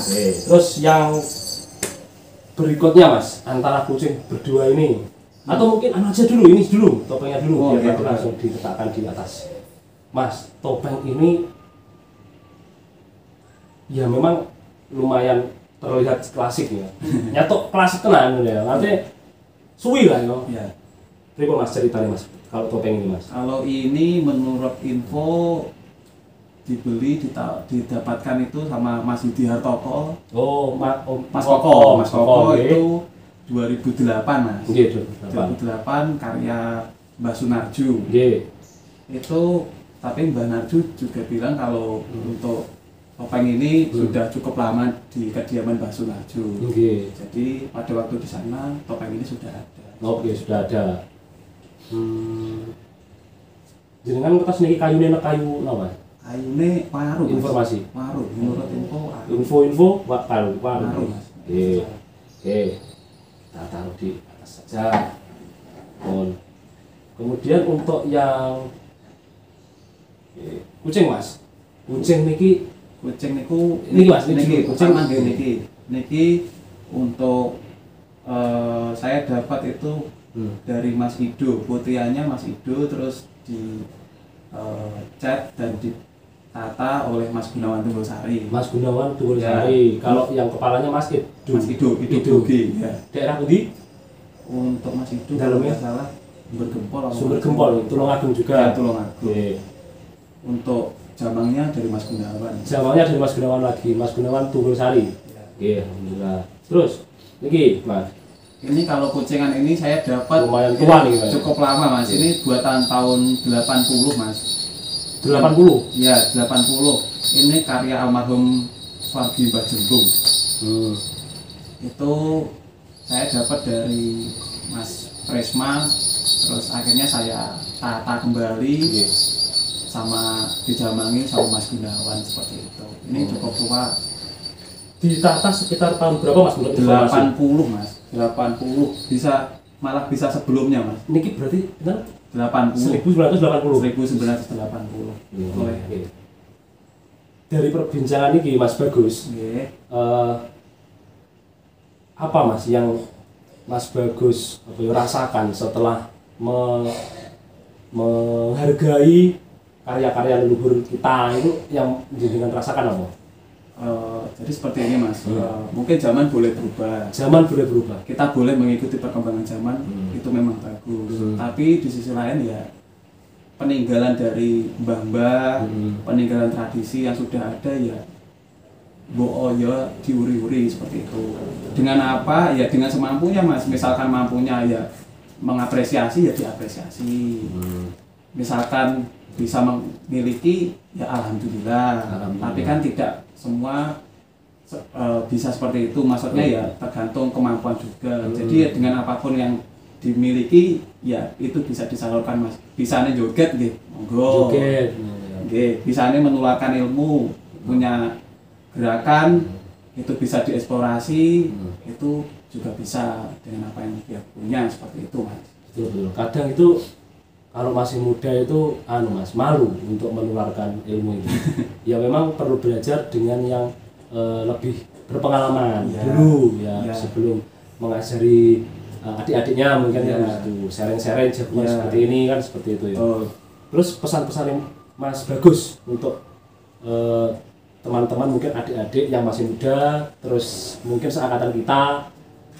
Terus yang berikutnya Mas, antara kucing berdua ini, atau mungkin aja dulu, ini dulu, topengnya dulu, biar nanti langsung diletakkan di atas. Mas, topeng ini ya memang lumayan terlihat klasik ya. Nyatok klasik tenan ya. Nanti suwi lah ya. Berikut Mas ceritanya Mas, kalau topeng ini Mas. Kalau ini menurut info didapatkan itu sama Mas Yudi Hartoko. Mas Koko itu 2008 Mas. 2008 karya Mbah Sunarju. Itu tapi Mbah Narju juga bilang kalau untuk topeng ini sudah cukup lama di kediaman Mbah Sunarju. Jadi pada waktu di sana topeng ini sudah ada. Sudah ada. Jenengan kertas niki kayune kayu napa? Kayune waru. Informasi. Waru, menurut info Pak waru. Oke. Kita taruh di atas saja. Kemudian untuk yang kucing Mas. Kucing niku Mas, niki untuk saya dapat itu dari Mas Ido, putriannya Mas Ido, terus di cat dan ditata oleh Mas Gunawan Tunggulsari. Kalau yang kepalanya Mas Ido Bogi, ya. Daerah pundi? Untuk Mas Ido dalamnya salah Sumber Gempol, Tulungagung juga. Tulungagung. Untuk jamangnya dari Mas Gunawan. Mas Gunawan Tunggulsari. Alhamdulillah. Terus niki Mas, ini kalau kucingan ini saya dapat lumayan tua nih Mas. Cukup lama Mas. Ini buatan tahun 80 Mas. 80? Iya, 80. Ini karya almarhum Swargi Mbah Jembung. Itu saya dapat dari Mas Presma, terus akhirnya saya tata kembali sama dijamangi sama Mas Gunawan seperti itu. Ini cukup tua. Ditata sekitar tahun berapa Mas menurut informasi? 80 Mas. 80 malah bisa sebelumnya Mas. Niki berarti benar 80 1980. Dari perbincangan ini Mas Bagus, apa Mas yang Mas Bagus rasakan setelah menghargai karya-karya leluhur kita itu, yang jenengan rasakan apa? Jadi seperti ini Mas, mungkin zaman boleh berubah. Kita boleh mengikuti perkembangan zaman, itu memang bagus. Tapi di sisi lain ya peninggalan dari mbah-mbah, peninggalan tradisi yang sudah ada ya ya diuri-uri seperti itu. Dengan apa? Ya dengan semampunya Mas. Misalkan mampunya ya mengapresiasi ya diapresiasi. Misalkan bisa memiliki ya alhamdulillah. Tapi kan tidak semua bisa seperti itu, maksudnya ya tergantung kemampuan juga. Jadi ya dengan apapun yang dimiliki ya itu bisa disalurkan Mas. Bisanya joget nggih, monggo. Bisanya menularkan ilmu, punya gerakan itu bisa dieksplorasi, itu juga bisa dengan apa yang dia punya, seperti itu Mas. Betul. Kadang itu kalau masih muda itu Mas, malu untuk menularkan ilmu itu. Ya memang perlu belajar dengan yang lebih berpengalaman dulu sebelum mengajari adik-adiknya mungkin itu sharing-sharing jagoan seperti ini kan, seperti itu ya. Terus pesan-pesan yang Mas Bagus untuk teman-teman mungkin adik-adik yang masih muda, terus mungkin seangkatan kita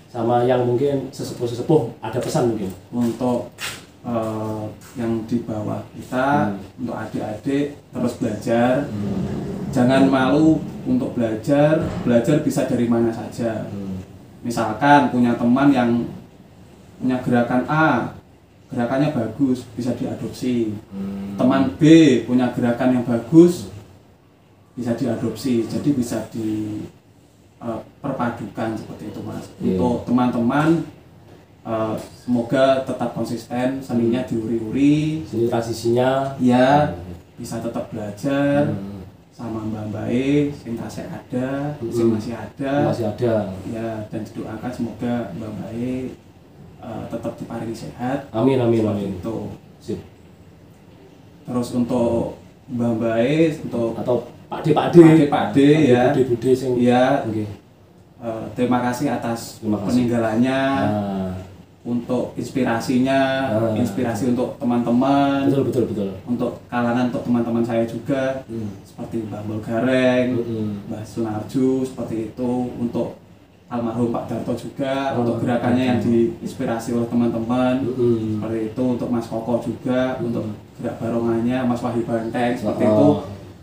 sama yang mungkin sesepuh-sesepuh, ada pesan mungkin untuk yang di bawah kita, untuk adik-adik terus belajar, jangan malu untuk belajar bisa dari mana saja. Misalkan punya teman yang punya gerakan A, gerakannya bagus, bisa diadopsi. Teman B punya gerakan yang bagus, bisa diadopsi, jadi bisa diperpadukan seperti itu Mas. Untuk teman-teman semoga tetap konsisten, seninya diuri-uri, seni transisinya ya bisa tetap belajar sama mbak-mbak sing tasik ada, sing masih ada ya, dan didoakan semoga mbak-mbak tetap diparingi sehat. Amin. Itu sip. Terus untuk mbak-mbak untuk atau Pak D ya. Bude sing ya. Nggih. Terima kasih atas peninggalannya. Untuk inspirasinya, inspirasi untuk teman-teman. Betul. Untuk kalangan, untuk teman-teman saya juga. Seperti Mbah Mbul Gareng, Mbah Sunarju, seperti itu. Untuk almarhum Pak Darto juga, untuk gerakannya yang diinspirasi oleh teman-teman. Seperti itu. Untuk Mas Koko juga, untuk gerak barongannya Mas Wahyu Banteng, seperti itu.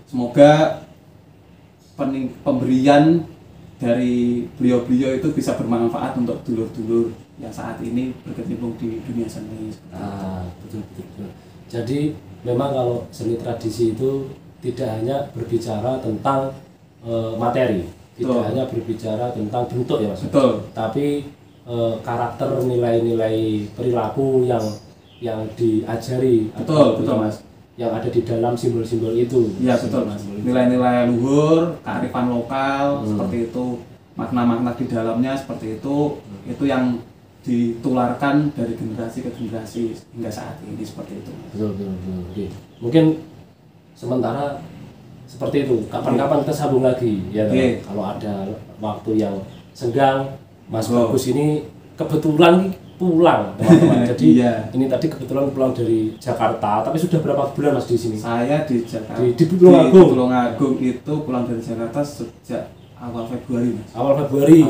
Semoga pemberian dari beliau-beliau itu bisa bermanfaat untuk dulur-dulur yang saat ini berkecimpung di dunia seni. Betul. Jadi memang kalau seni tradisi itu tidak hanya berbicara tentang materi, tidak hanya berbicara tentang bentuk ya Mas. Betul. Tapi karakter, nilai-nilai perilaku yang diajari. Betul Mas. Yang ada di dalam simbol-simbol itu. Iya betul Mas. Nilai-nilai luhur, kearifan lokal, seperti itu, makna-makna di dalamnya seperti itu yang ditularkan dari generasi ke generasi hingga saat ini seperti itu. Betul. Mungkin sementara seperti itu. Kapan-kapan kita sambung lagi ya. Kalau ada waktu yang senggang, Mas Bagus ini kebetulan pulang teman-teman. Jadi ini tadi kebetulan pulang dari Jakarta, tapi sudah berapa bulan Mas di sini? Saya di Jakarta. Di Tulungagung itu pulang dari Jakarta sejak awal Februari Mas. Awal Februari.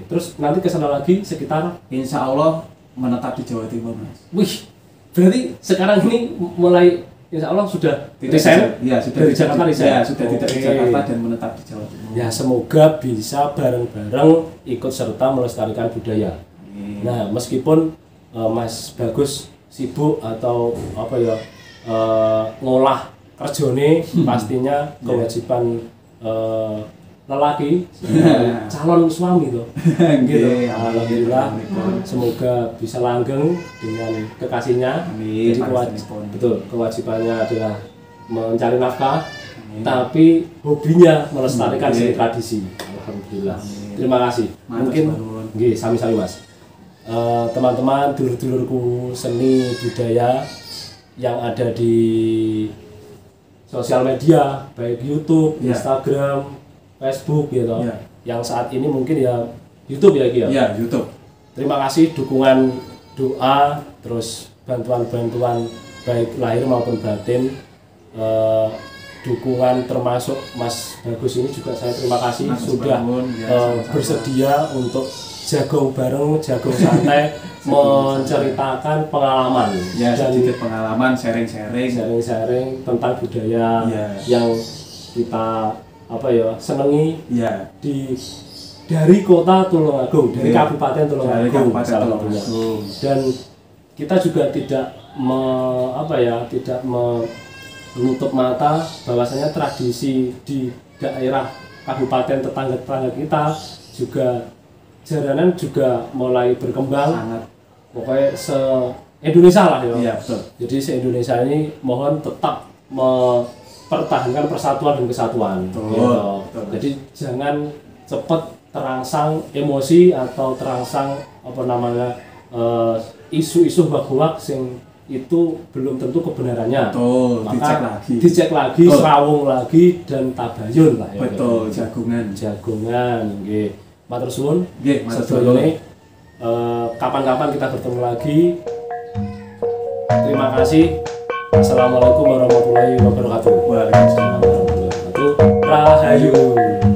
Terus nanti ke sana lagi sekitar insya Allah menetap di Jawa Timur Mas. Wih, berarti sekarang ini mulai insya Allah sudah resign? Ya, sudah dari Jakarta resign? Ya, sudah tidak di Jakarta dan menetap di Jawa Timur. Ya, semoga bisa bareng-bareng ikut serta melestarikan budaya. Nah, meskipun Mas Bagus sibuk atau ngolah kerjone, pastinya kewajiban lelaki calon suami tuh. Gitu. Alhamdulillah, semoga bisa langgeng dengan kekasihnya. Jadi kewajibannya adalah mencari nafkah, tapi hobinya melestarikan seni tradisi. Alhamdulillah. Terima kasih. Mungkin nggih sami-sami Mas. Teman-teman, dulur-dulurku seni budaya yang ada di sosial media, baik YouTube, Instagram, Facebook gitu. Yang saat ini mungkin ya YouTube ya Ki ya? Ya, YouTube. Terima kasih dukungan doa, terus bantuan-bantuan baik lahir maupun batin. Dukungan termasuk Mas Bagus ini juga saya terima kasih sudah bersedia untuk jagung bareng, jagung santai menceritakan pengalaman dan sedikit pengalaman, sharing tentang budaya yang kita senengi dari kota Tulungagung, dari Kabupaten Tulungagung salah satunya. Dan kita juga tidak menutup mata bahwasanya tradisi di daerah kabupaten tetangga-tetangga kita juga jaranan juga mulai berkembang. Pokoknya se-Indonesia lah ya. Iya, betul. Jadi se-Indonesia ini mohon tetap mempertahankan persatuan dan kesatuan. Betul. Jadi jangan cepat terangsang emosi atau terangsang isu-isu hoax yang itu belum tentu kebenarannya. Betul. Maka dicek lagi, serawung lagi dan tabayun lah ya. Betul. Jagongan. Nggih. Matur suwun. Nggih, sedaya kapan-kapan kita bertemu lagi. Terima kasih. Assalamualaikum warahmatullahi wabarakatuh. Waalaikumsalam warahmatullahi wabarakatuh. Rahayu.